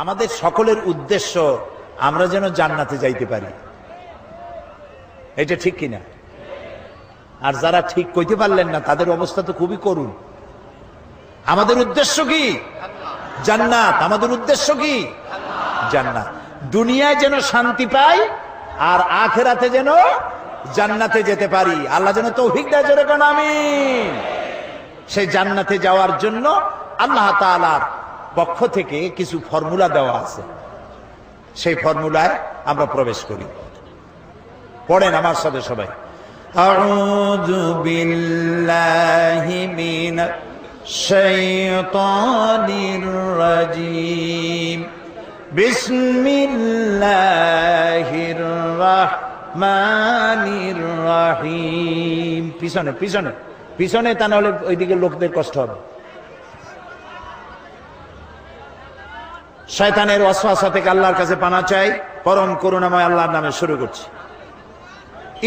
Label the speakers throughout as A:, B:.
A: আমাদের সকলের উদ্দেশ্য আমরা যেন জান্নাতে যাইতে পারি, এটা ঠিক কিনা? আর যারা ঠিক কইতে পারলেন না তাদের অবস্থা তো খুবই করুণ। আমাদের উদ্দেশ্য কি? জান্নাত। আমাদের উদ্দেশ্য কি? জান্নাত। দুনিয়ায় যেন শান্তি পাই আর আখিরাতে যেন জান্নাতে যেতে পারি। আল্লাহ যেন তৌফিক দেয়, জোরে কোন আমিন। সেই জান্নাতে যাওয়ার জন্য আল্লাহ তাআলার পক্ষ থেকে কিছু ফর্মুলা দেওয়া আছে, সেই ফর্মুলায় আমরা প্রবেশ করি। পড়েন আমার সাথে সবাই। আউযু বিল্লাহি মিনাশ শাইতানির রাজীম। বিসমিল্লাহির রাহমানির রাহিম। পিছনে পিছনে পিছনে, তা নাহলে ওইদিকে লোকদের কষ্ট হবে। শয়তানের ওয়াসওয়াসা থেকে আল্লাহর কাছে পানা চাই। পরম করুণাময় আল্লাহর নামে শুরু করছি।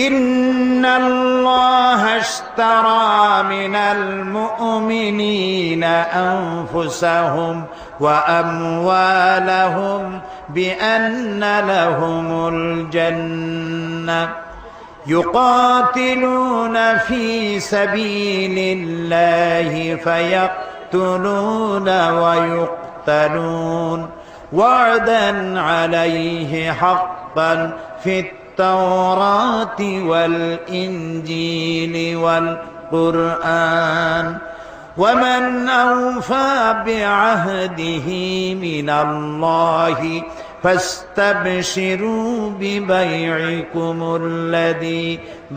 A: ইন্নাল্লাহা আশতারা মিনাল মুমিনিনা আনফুসাহুম ওয়া আমওয়ালাহুম বিআন্না লাহুমুল জান্নাহ يقاتلون في سبيل الله فيقتلون ويقتلون وعدا عليه حقا في التوراة والإنجيل والقرآن ومن أوفى بعهده من الله فاستبشروا ببيعكم الذي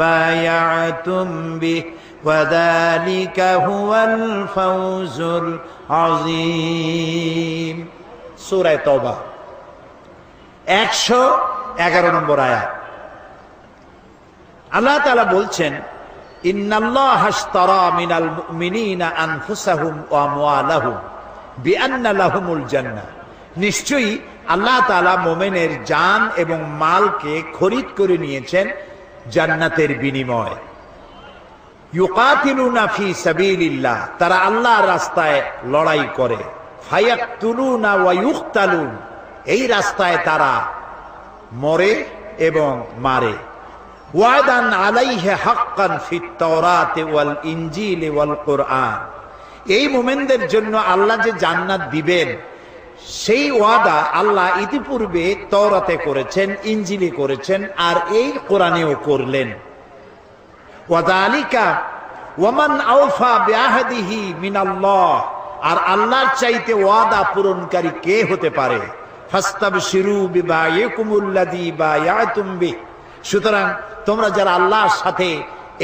A: بايعتم به وذلك هو الفوز العظيم। সূরা তাওবা 111 নম্বর আয়াত। আল্লাহ তাআলা বলছেন, ইন্নাল্লাহা আশতারা মিনাল মুমিনিনা আনফুসাহুম ওয়া আমওয়ালাহুম বিআন্না লাহুমুল জান্নাহ। নিশ্চয়ই আল্লাহ তাআলা মুমিনের জান এবং মালকে খরিদ করে নিয়েছেন জান্নাতের বিনিময়। ইউকাতিলুনা ফি সাবিলিল্লাহ, তারা আল্লাহর রাস্তায় লড়াই করে। ফায়াকতুলুনা ওয়া ইউকতালুন, এই রাস্তায় তারা মরে এবং মারে। ওয়াদান আলাইহি হাক্কান ফিত তাওরাতি ওয়াল ইনজিলি ওয়াল কুরআন, এই মুমিনদের জন্য আল্লাহ যে জান্নাত দিবেন সেই ওয়াদা আল্লাহ ইতিপূর্বে তাওরাতে করেছেন, ইনজিলে করেছেন, আর এই কোরআনেও করলেন। ওয়াযালিকা ওয়ামান আওফা বিআহদিহি মিনাল্লাহ, আর আল্লাহর চাইতে ওয়াদা পূরণকারী কে হতে পারে? ফাস্তাবশিরু বিবাইকুমুল্লাযী বায়াতুম বিহি, সুতরাং তোমরা যারা আল্লাহর সাথে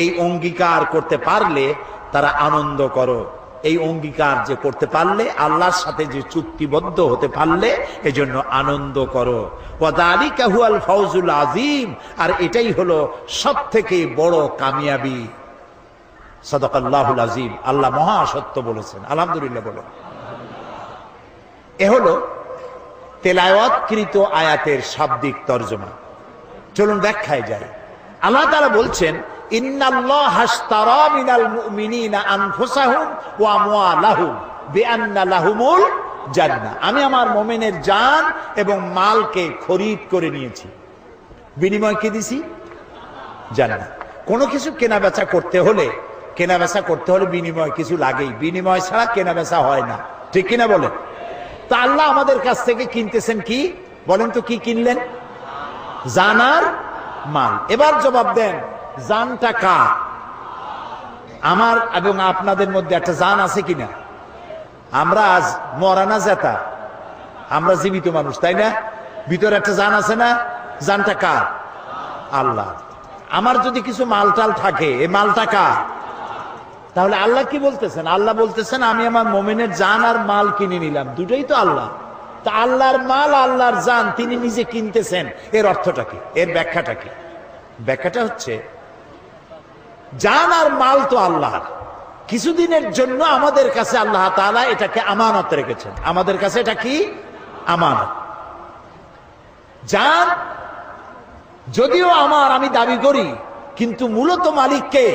A: এই অঙ্গীকার করতে পারলে তারা আনন্দ করো। এই অঙ্গীকার যে করতে পারলে, আল্লাহর সাথে যে চুক্তিবদ্ধ হতে পারলে, এজন্য আনন্দ করো। ওয়াযালিকা হুয়াল ফাওজুল আযীম, আর এটাই হলো সবথেকে বড় কামিয়াবি। সাদাকাল্লাহুল আযীম, আল্লাহ মহা সত্য বলেছেন। আলহামদুলিল্লাহ বলো। এ হলো তেলাওয়াতকৃত আয়াতের শাব্দিক তরজমা। চলুন ব্যাখ্যায় যাই। আল্লাহ তাআলা বলছেন, ইন্নাল্লাহা আশতারা মিনাল মুমিনিনা আনফুসাহুম ওয়া আমওয়ালাহুম বিআন্না লাহুমুল জান্নাহ, আমি আমার মুমিনের জান এবং মালকে খরিদ করে নিয়েছি। বিনিময় কি দিছি? জান্নাত। কোনো কিছু কেনা বেচা করতে হলে বিনিময় কিছু লাগেই। বিনিময় ছাড়া কেনা বেচা হয় না, ঠিক কিনা বলেন? তা আল্লাহ আমাদের কাছ থেকে কিনতেছেন কি? বলেন তো কি কিনলেন? জান আর মাল। এবার জবাব দেন, জানটা কার? আমার এবং আপনাদের মধ্যে একটা জান আছে কিনা? আমরা আজ মরা না জেতা, আমরা জীবিত মানুষ, তাই না? ভিতরে একটা জান আছে না? জানটা কার? আল্লাহ। আমার যদি কিছু মালটাল থাকে, এই মালটা কার? তাহলে আল্লাহ কি বলতেছেন? আল্লাহ বলতেছেন, আমি আমার মুমিনের জান আর মাল কিনে নিলাম। দুটোই তো আল্লাহ। তা আল্লাহর মাল, আল্লাহর জান তিনি নিজে কিনতেছেন, এর অর্থটা কি? এর ব্যাখ্যাটা কি? ব্যাখ্যাটা হচ্ছে, জান আর মাল তো আল্লাহর, কিছুদিনের জন্য আমাদের কাছে আল্লাহ তাআলা এটাকে আমানত রেখেছেন। আমাদের কাছে এটা কি? আমানত। জান যদিও আমার, আমি দাবি করি, কিন্তু মূলত মালিক কে?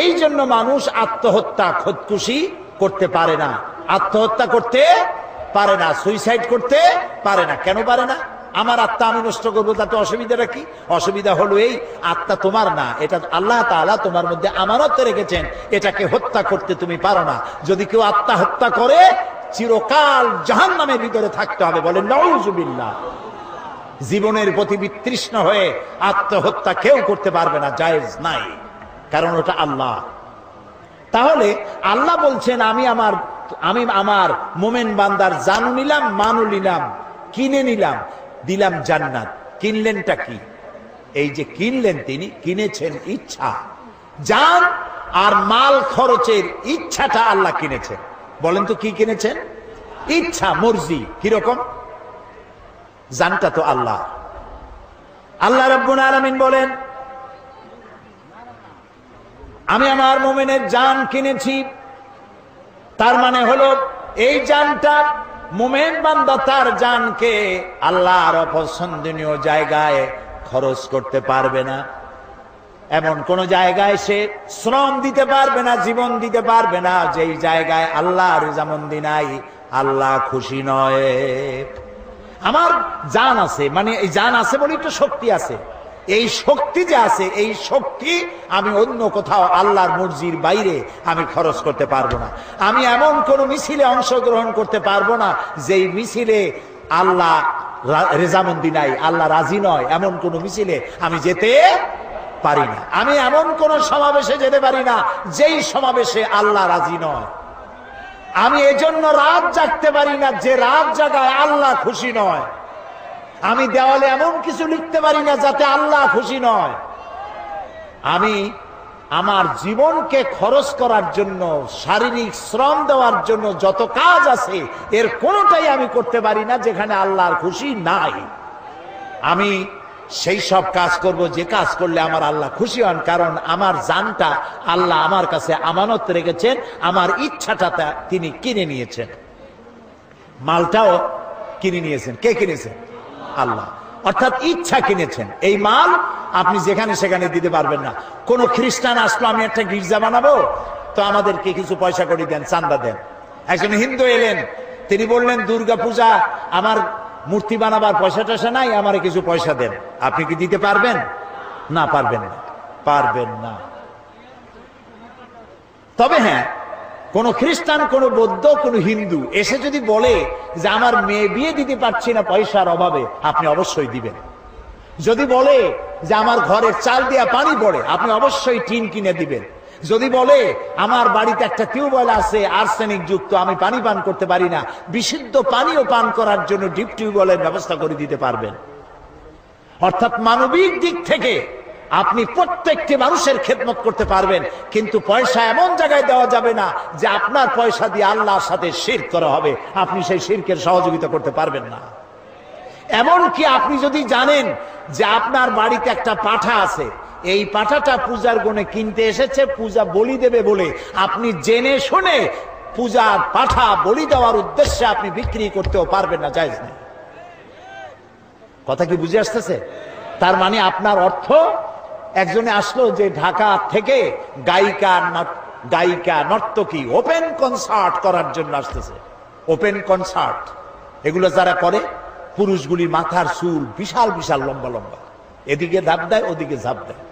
A: এই জন্য মানুষ আত্মহত্যা, খোদকুশি করতে পারে না। আত্মহত্যা করতে পারে না, সুইসাইড করতে পারে না। কেন পারে না? আমার আত্মা আমি নষ্ট করবো, তাতে অসুবিধাটা কি? অসুবিধা হলো এই, আত্মা তোমার না, এটা আল্লাহ তাআলা তোমার মধ্যে আমানত রেখেছেন, এটাকে হত্যা করতে তুমি পারো না। যদি কেউ আত্মা হত্যা করে চিরকাল জাহান্নামের ভিতরে থাকতে হবে। বলেন নাউযুবিল্লাহ। জীবনের প্রতি বিতৃষ্ণ হয়ে আত্মহত্যা কেউ করতে পারবে না, জায়েজ নাই, কারণ ওটা আল্লাহ। তাহলে আল্লাহ বলছেন আমি আমার মোমেন বান্দার জান নিলাম, মানও নিলাম, কিনে নিলাম, দিলাম জান্নাত। কিনলেনটা কি? এই যে কিনলেন, তিনি কিনেছেন ইচ্ছা। জান আর মাল খরচের ইচ্ছাটা আল্লাহ কিনেছেন। বলেন তো কি কিনেছেন? ইচ্ছা, মর্জি। কিরকম? জানটা তো আল্লাহ। আল্লাহ রাব্বুল আলামিন বলেন আমি আমার মুমিনের জান কিনেছি। তার মানে হলো এই জানটা মুমিন বান্দা তার জানকে আল্লাহর অপছন্দনীয় জায়গায় খরচ করতে পারবে না। এমন কোন জায়গায় সে শ্রম দিতে পারবে না, জীবন দিতে পারবে না যেই জায়গায় আল্লাহর রেজামন্দি নাই, আল্লাহ খুশি নয়। আমার জান আছে, মানে এই জান আছে বলেই তো শক্তি আছে। এই শক্তি যে আছে, এই শক্তি আমি অন্য কোথাও আল্লাহর মর্জির বাইরে আমি খরচ করতে পারবো না। আমি এমন কোন মিছিলে অংশগ্রহণ করতে পারবো না যেই মিছিলে আল্লাহ রেজামন্দি নাই, আল্লাহ রাজি নয়, এমন কোন মিছিলে আমি যেতে পারি না। আমি এমন কোন সমাবেশে যেতে পারি না যেই সমাবেশে আল্লাহ রাজি নয়। আমি এজন্য রাত জাগতে পারি না যে রাত জাগায় আল্লাহ খুশি নয়। আমি দেওয়ালে এমন কিছু লিখতে পারি না যাতে আল্লাহ খুশি নয়। আমি আমার জীবনকে খরচ করার জন্য, শারীরিক শ্রম দেওয়ার জন্য যত কাজ আছে এর কোনোটাই আমি করতে পারি না যেখানে আল্লাহর খুশি নাই। আমি সেই সব কাজ করব যে কাজ করলে আমার আল্লাহ খুশি হন, কারণ আমার জানটা আল্লাহ আমার কাছে আমানত রেখেছেন, আমার ইচ্ছাটা তিনি কিনে নিয়েছেন। মালটাও কিনে নিয়েছেন। কে কিনেছেন? আল্লাহ। অর্থাৎ ইচ্ছা কিনেছেন। এই মাল আপনি যেখানে সেখানে দিতে পারবেন না। কোন খ্রিস্টান আসলো আমি একটা গির্জা বানাবো, তো আমাদেরকে কিছু পয়সা করে দেন, চান্দা দেন। একজন হিন্দু এলেন, তিনি বললেন দুর্গা পূজা আমার মূর্তি বানাবার পয়সা টয়সা নাই, আমারে কিছু পয়সা দেন। আপনি কি দিতে পারবেন? না, পারবেন না, পারবেন না। তবে হ্যাঁ, কোন খ্রিস্টান, কোন বৌদ্ধ, কোন হিন্দু এসে যদি বলে যে আমার মেয়ে বিয়ে দিতে পারছি না পয়সার অভাবে, আপনি অবশ্যই দিবেন। যদি বলে যে আমার ঘরের চাল দিয়া পানি পড়ে, আপনি অবশ্যই টিন কিনে দিবেন। যদি বলে আমার বাড়িতে একটা টিউবওয়েল আছে আর্সেনিক যুক্ত, আমি পানি পান করতে পারি না, বিশুদ্ধ পানিও পান করার জন্য ডিপ টিউবওয়েলের ব্যবস্থা করে দিতে পারবেন। অর্থাৎ মানবিক দিক থেকে আপনি প্রত্যেকটি মানুষের খেদমত করতে পারবেন, কিন্তু পয়সা এমন জায়গায় দেওয়া যাবে না যে আপনার পয়সা দিয়ে আল্লাহর সাথে শিরক করা হবে। আপনি সেই শিরকের সহযোগিতা করতে পারবেন না। এমনকি আপনি যদি জানেন যে আপনার বাড়িতে একটা পাঠা আছে, এই পাঠাটা পূজার গুণে কিনতে এসেছে, পূজা বলি দেবে বলে আপনি জেনে শুনে পূজার পাঠা বলি দেওয়ার উদ্দেশ্যে আপনি বিক্রি করতেও পারবেন না, জায়েজ নেই। কথা কি বুঝে আসতেছে? তার মানে আপনার অর্থ, একজনে আসলো যে ঢাকা থেকে গায়িকা নর্তকী ওপেন কনসার্ট করার জন্য আসতেছে। ওপেন কনসার্ট এগুলো যারা করে, পুরুষগুলি মাথার চুল বিশাল বিশাল লম্বা লম্বা, এদিকে ধাপ দেয় ওদিকে ঝাঁপ দেয়,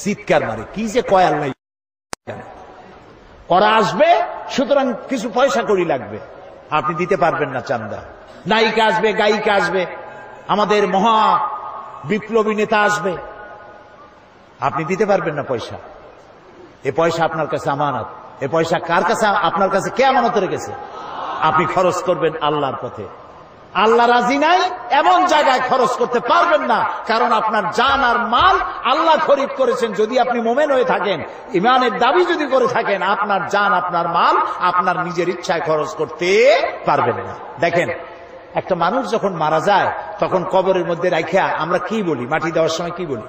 A: চিৎকার মারে, কি যে কয় আল্লাহ। ওরা আসবে, সুতরাং কিছু পয়সা করি লাগবে, আপনি দিতে পারবেন না চান্দা। নায়িকা আসবে, গায়িকা আসবে, আমাদের মহা বিপ্লবী নেতা আসবে, আপনি দিতে পারবেন না পয়সা। এ পয়সা আপনার কাছে আমানত। এ পয়সা কার কাছে? আপনার কাছে কে আমানত রেখেছে? আপনি খরচ করবেন আল্লাহর পথে। আল্লাহ রাজি নাই এমন জায়গায় খরচ করতে পারবেন না, কারণ আপনার জান আর মাল আল্লাহ খরিদ করেছেন। যদি আপনি মোমেন হয়ে থাকেন, ইমানের দাবি যদি করে থাকেন, আপনার জান আপনার মাল আপনার নিজের ইচ্ছায় খরচ করতে পারবেন না। দেখেন, একটা মানুষ যখন মারা যায় তখন কবরের মধ্যে রাখিয়া আমরা কি বলি? মাটি দেওয়ার সময় কি বলি?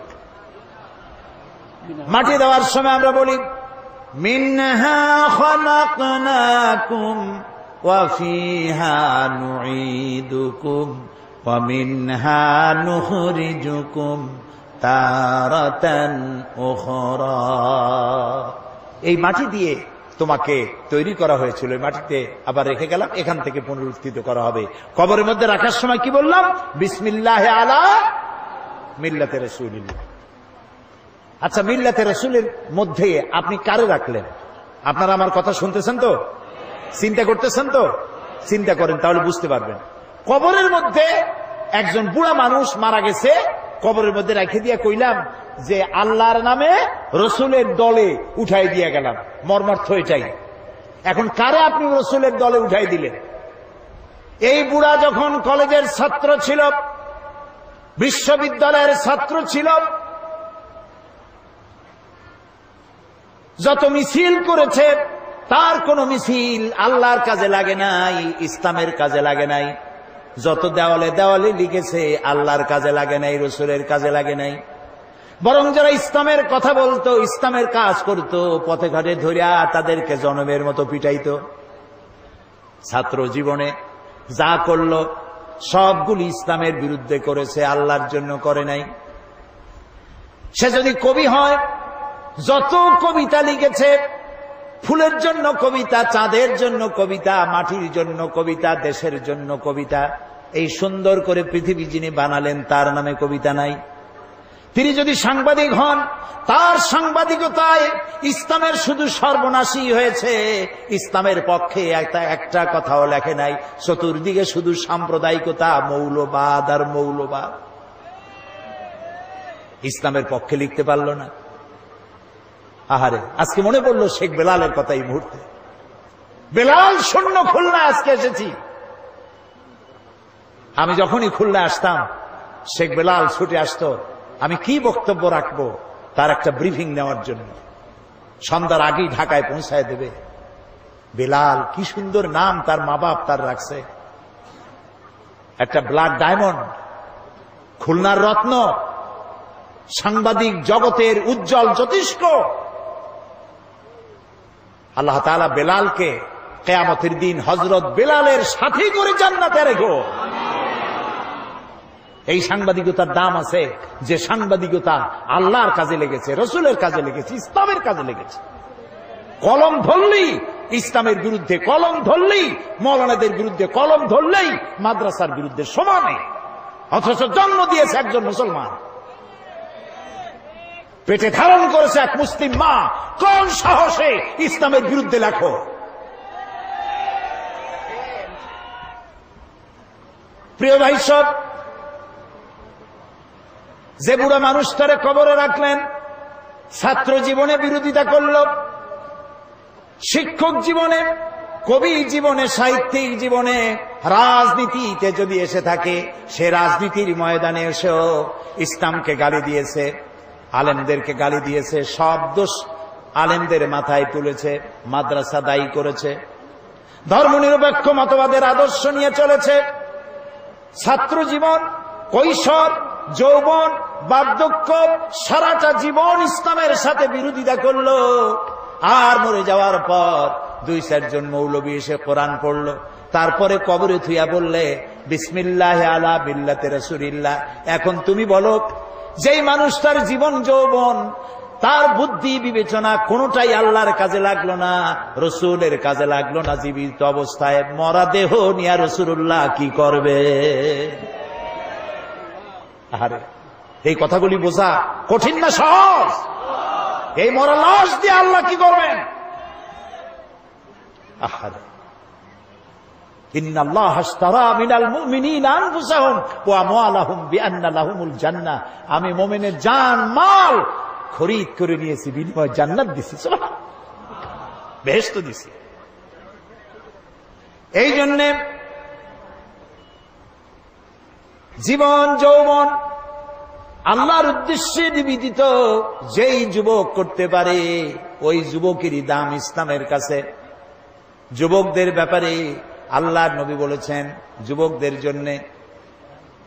A: মাটি দেওয়ার সময় আমরা বলি মিনহা খালাকনাকুম ওয়া ফিহা নুঈদুকুম ওয়া মিনহা নুখরিজুকুম তারাতান উখরা। এই মাটি দিয়ে তোমাকে তৈরি করা হয়েছিল, মাটিতে আবার রেখে গেলাম, এখান থেকে পুনরুত্থিত করা হবে। কবরের মধ্যে রাখার সময় কি বললাম? বিসমিল্লাহে আলা মিল্লাতে রাসূলিল্লাহ। আচ্ছা, মিল্লাতে রাসূলের মধ্যে আপনি কারে রাখলেন? আপনারা আমার কথা শুনতেছেন তো? চিন্তা করতেছেন তো? চিন্তা করেন, তাহলে বুঝতে পারবেন। কবরের মধ্যে একজন বুড়া মানুষ মারা গেছে, কবরের মধ্যে রেখে দিয়ে কইলাম যে আল্লাহর নামে রসুলের দলে উঠাই দিয়ে গেলাম। মর্মার্থ এটাই। এখন কারে আপনি রসুলের দলে উঠাই দিলেন? এই বুড়া যখন কলেজের ছাত্র ছিল, বিশ্ববিদ্যালয়ের ছাত্র ছিল, যত মিছিল করেছে তার কোন মিছিল আল্লাহর কাজে লাগে নাই, ইসলামের কাজে লাগে নাই। যত দেওয়ালে দেওয়ালে লিখেছে আল্লাহর কাজে লাগে নাই, রসুলের কাজে লাগে নাই। বরং যারা ইসলামের কথা বলতো, ইসলামের কাজ করতো, পথে ঘাটে ধরিয়া তাদেরকে জনমের মতো পিটাইতো। ছাত্র জীবনে যা করলো সবগুলি ইসলামের বিরুদ্ধে করেছে, আল্লাহর জন্য করে নাই। সে যদি কবি হয়, যত কবিতা লিখেছে, ফুলের জন্য কবিতা, চাঁদের জন্য কবিতা, মাটির জন্য কবিতা, দেশের জন্য কবিতা, এই সুন্দর করে পৃথিবী যিনি বানালেন তার নামে কবিতা নাই। তিনি যদি সাংবাদিক হন, তার সাংবাদিকতায় ইসলামের শুধু সর্বনাশী হয়েছে, ইসলামের পক্ষে একটা কথাও লেখে নাই। চতুর্দিকে শুধু সাম্প্রদায়িকতা, মৌলবাদ আর মৌলবাদ। ইসলামের পক্ষে লিখতে পারল না। আহারে, আজকে মনে পড়লো শেখ বেলালের কথা এই মুহূর্তে। বেলাল শূন্য খুলনা আজকে এসেছি। আমি যখনই খুলনা আসতাম, শেখ বেলাল ছুটে আসতো, আমি কি বক্তব্য রাখবো তার একটা ব্রিফিং নেওয়ার জন্য। সন্ধ্যার আগেই ঢাকায় পৌঁছায় দেবে। বেলাল, কি সুন্দর নাম তার মা বাপ তার রাখছে, একটা ব্লাড ডায়মন্ড, খুলনার রত্ন, সাংবাদিক জগতের উজ্জ্বল জ্যোতিষ্ক। আল্লাহ তাআলা বেলালকে কিয়ামতের দিন হযরত বেলালের সাথী করে জান্নাতে রেখো। এই সাংবাদিকতার দাম আছে, যে সাংবাদিকতা আল্লাহর কাজে লেগেছে, রসুলের কাজে লেগেছে, ইসলামের কাজে লেগেছে। কলম ধরলেই ইসলামের বিরুদ্ধে, কলম ধরলেই মৌলানাদের বিরুদ্ধে, কলম ধরলেই মাদ্রাসার বিরুদ্ধে সমানে, অথচ জন্ম দিয়েছে একজন মুসলমান, পেটে ধারণ করেছে এক মুসলিম মা। কোন সাহসে ইসলামের বিরুদ্ধে লেখো? প্রিয় ভাই সব, যে বুড়া মানুষটারে কবরে রাখলেন, ছাত্র জীবনে বিরোধিতা করল, শিক্ষক জীবনে, কবি জীবনে, সাহিত্যিক জীবনে, রাজনীতিতে যদি এসে থাকে, সে রাজনীতির ময়দানে এসেও ইসলামকে গালি দিয়েছে, আলেমদেরকে গালি দিয়েছে, সব দোষ আলেমদের মাথায় তুলেছে, মাদ্রাসা দায়ী করেছে, ধর্মনিরপেক্ষ মতবাদের আদর্শ নিয়ে চলেছে। ছাত্র জীবন, কৈশোর, যৌবন, বার্ধক্য, সারাটা জীবন ইসলামের সাথে বিরোধিতা করলো। আর মরে যাওয়ার পর 2-4 জন মৌলবী এসে কোরআন পড়লো, তারপরে কবরে থুইয়া বললে বিসমিল্লাহ আলা মিল্লাতে রাসূলিল্লাহ। এখন তুমি বলো, যেই মানুষটার জীবন যৌবন, তার বুদ্ধি বিবেচনা কোনটাই আল্লাহর কাজে লাগলো না, রসুলের কাজে লাগলো না, জীবিত অবস্থায় মরা দেহ নিয়া রাসূলুল্লাহ কি করবে? আরে, এই কথাগুলি বোঝা কঠিন না সহজ? এই মরা লাশ দিয়ে আল্লাহ কি করবেন? আহারে, ইন্নাল্লাহা আশতারা মিনাল মুমিনিনা আনফুসাহুম ওয়া আমওয়ালাহুম বিআন্না লাহুমুল জান্নাহ। আমি মুমিনের জান মাল খরিদ করে নিয়েছি, বিনিময়ে জান্নাত দিছি, সুবহানাল্লাহ, বেহেশত দিছি। এই জন্য জীবন যৌবন আল্লাহর উদ্দেশ্যে নিবেদিত যেই যুবক করতে পারে, ওই যুবকেরই দাম ইসলামের কাছে। যুবকদের ব্যাপারে আল্লাহর নবী বলেছেন, যুবকদের জন্য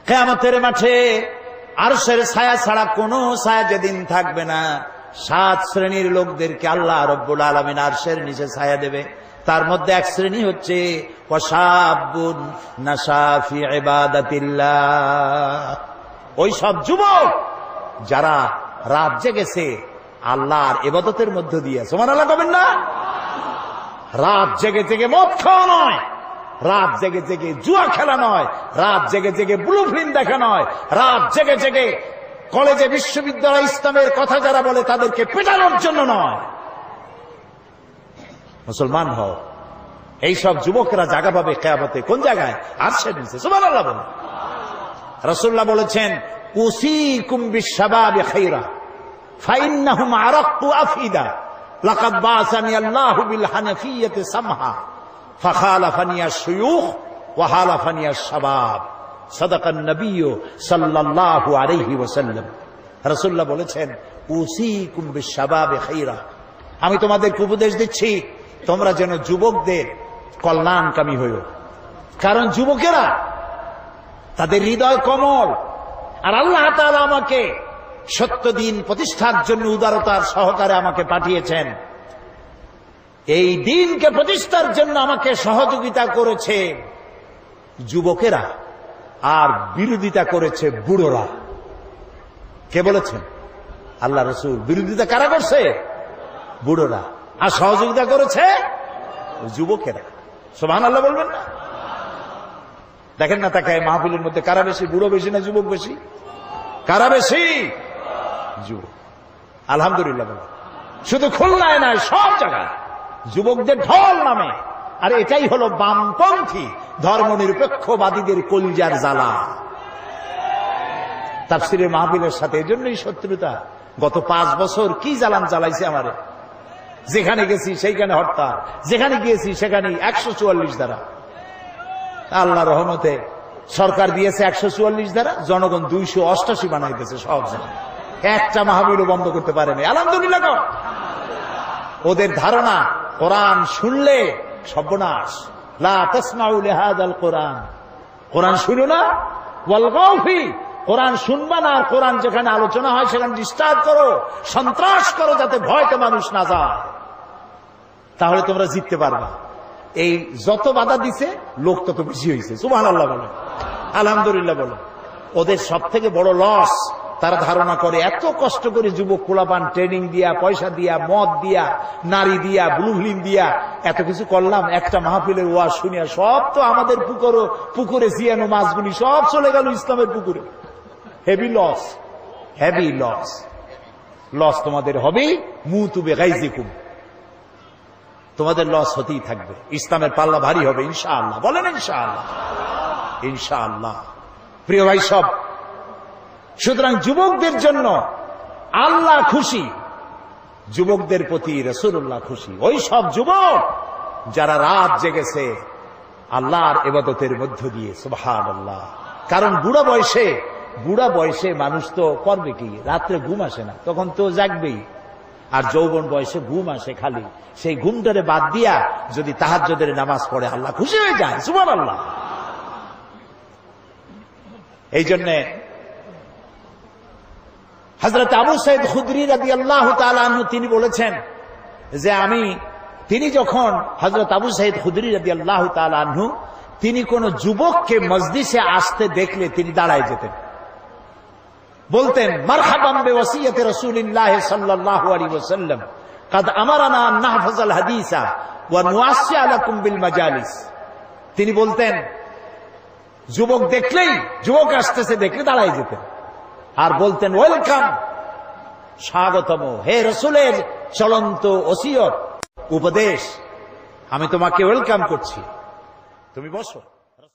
A: কিয়ামতের মাঠে আরশের ছায়া ছাড়া কোনো ছায়া যেদিন থাকবে না, 7 শ্রেণীর লোকদেরকে আল্লাহ রব্বুল আলামিন আরশের নিচে ছায়া দেবে। তার মধ্যে এক শ্রেণী হচ্ছে ওয়াশাবুন নাশা ফি ইবাদাতিল্লাহ, ওই সব যুবক যারা রাত জেগেছে আল্লাহর ইবাদতের মধ্য দিয়ে। সুবহানাল্লাহ বলেন না? রাত জেগে জেগে মদ খাওয়া নয়, রাত জেগে জেগে জুয়া খেলা নয়, রাত জেগে জেগে ব্লু ফিল্ম দেখা নয়, রাত জেগে জেগে কলেজে বিশ্ববিদ্যালয় ইসলামের কথা যারা বলে তাদেরকে পেটানোর জন্য নয়। মুসলমান হও। এইসব যুবকরা জায়গা পাবে কিয়ামতে কোন জায়গায়? আরশের নিচে। সুবহানাল্লাহ বলেন। রাসূলুল্লাহ বলেছেন, উসিকুম বিশ-শাবাবি খায়রা ফাইন্নাহুম আরাক্কু আফিদা লাকাদ বা'সানি আল্লাহু বিল হানাফিয়্যাতি সামহা ফাখালাফানি আশ-শুয়ুখ ওয়া হালাফানি আশ-শাবাব। সাদাকান নবী সাল্লাল্লাহু আলাইহি ওয়াসাল্লাম। রাসূলুল্লাহ বলেছেন, উসিকুম বিশ-শাবাবি খায়রা, আমি তোমাদেরকে উপদেশ দিচ্ছি তোমরা যেন যুবকদের কল্যাণকামী হইও। কারণ যুবকেরা তাদের হৃদয় কোমল, আর আল্লাহ তাআলা আমাকে সত্য দিন প্রতিষ্ঠার জন্য উদারতার সহকারে আমাকে পাঠিয়েছেন। এই দিনকে প্রতিষ্ঠার জন্য আমাকে সহযোগিতা করেছে যুবকেরা, আর বিরোধিতা করেছে বুড়োরা। কে বলেছেন? আল্লাহ রাসূল। বিরোধিতা কারা করছে? বুড়োরা। আর সহযোগিতা করেছে যুবকেরা। সুবহানাল্লাহ বলবেন না? দেখেন না তাকায় মাহফিলের মধ্যে কারা বেশি? বুড়ো বেশি না যুবক বেশি? কারা বেশি? যুবক। আলহামদুলিল্লাহ বলেন। শুধু খুলনায় নয়, সব জায়গায় যুবকদের ঢল নামে। আর এটাই হলো বামপন্থী ধর্মনিরপেক্ষবাদীদের কলিজার জ্বালা। তাফসীরের মাহফিলের সাথে এজন্যই শত্রুতা। গত 5 বছর কি জ্বালান চালাইছে আমারে। যেখানে গেছি সেইখানে হরতাল, যেখানে গিয়েছি সেখানে 144 ধারা। আল্লাহ রহমতে সরকার দিয়েছে 144 ধারা, জনগণ 288 বানাইতেছে সব জায়গায়। একটা মাহফিলও বন্ধ করতে পারেনি। আলহামদুলিল্লাহ। ওদের ধারণা কোরআন শুনলে সর্বনাশ। লা তাসমাউ লিহাযাল কোরআন, কোরআন শুনো না, ওয়ালগাউ ফি, কোরআন শুনবা না, আর কোরআন যেখানে আলোচনা হয় সেখানে ডিস্টার্ব করো, সন্ত্রাস করো, যাতে ভয়তে মানুষ না যায়। তাহলে তোমরা জিততে পারবা। এই যত বাধা দিছে লোক তত বেশি হয়েছে। সুবহানাল্লাহ বলেন। আলহামদুলিল্লাহ বলেন। ওদের সব থেকে বড় লস, তারা ধারণা করে এত কষ্ট করে যুবক পোলাপান ট্রেনিং দিয়া, পয়সা দিয়া, মদ দিয়া, নারী দিয়া, ব্লু ফিল্ম দিয়া এত কিছু করলাম, একটা মাহফিলের ওয়াজ শুনিয়া সব তো আমাদের পুকুরে জিয়ানো মাছগুলি সব চলে গেল ইসলামের পুকুরে। Heavy loss, heavy loss. Loss তোমাদের হবেই। মুতু বিগাইজিকুম, তোমাদের লস হতেই থাকবে। ইসলামের পাল্লা ভারী হবে ইনশাআল্লাহ। বলেন ইনশাআল্লাহ। ইনশাআল্লাহ। প্রিয় ভাই সব, সুতরাং যুবকদের জন্য আল্লাহ খুশি, যুবকদের প্রতি রাসূলুল্লাহ খুশি। ওই সব যুবক যারা রাত জেগেছে আল্লাহর ইবাদতের মধ্য দিয়ে। সুবহানাল্লাহ। কারণ বুড়া বয়সে মানুষ তো করবে কি? রাত্রে ঘুম আসে না, তখন তো জাগবেই। আর যৌবন বয়সে ঘুম আসে খালি। সেই ঘুমটারে বাদ দিয়া যদি তাহাজ্জুদের নামাজ পড়ে আল্লাহ খুশি হয়ে যায়। সুবহানাল্লাহ। এই জন্য হযরত আবু সাঈদ খুদরি রাদিয়াল্লাহু তাআলা আনহু তিনি বলেছেন যে তিনি যখন হযরত আবু সাঈদ খুদরি রাদিয়াল্লাহু তাআলা আনহু তিনি কোন যুবককে মজলিসে আসতে দেখলে তিনি দাঁড়ায় যেতেন, বলতেন মারহাবান বিওয়াসিয়াতি রাসূলিল্লাহ সাল্লাল্লাহু আলাইহি ওয়াসাল্লাম قد আমারানা আন নাহফাযাল হাদিসা ওয়া নুআসসিয়া লাকুম বিল মাজালিস। তিনি বলতেন যুবক দেখলেই, যুবক আসতেছে দেখলে দাঁড়ায় যেতেন আর বলতেন ওয়েলকাম, স্বাগতম, হে রাসূলের চলন্ত ওসিয়ত উপদেশ, আমি তোমাকে ওয়েলকাম করছি, তুমি বসো।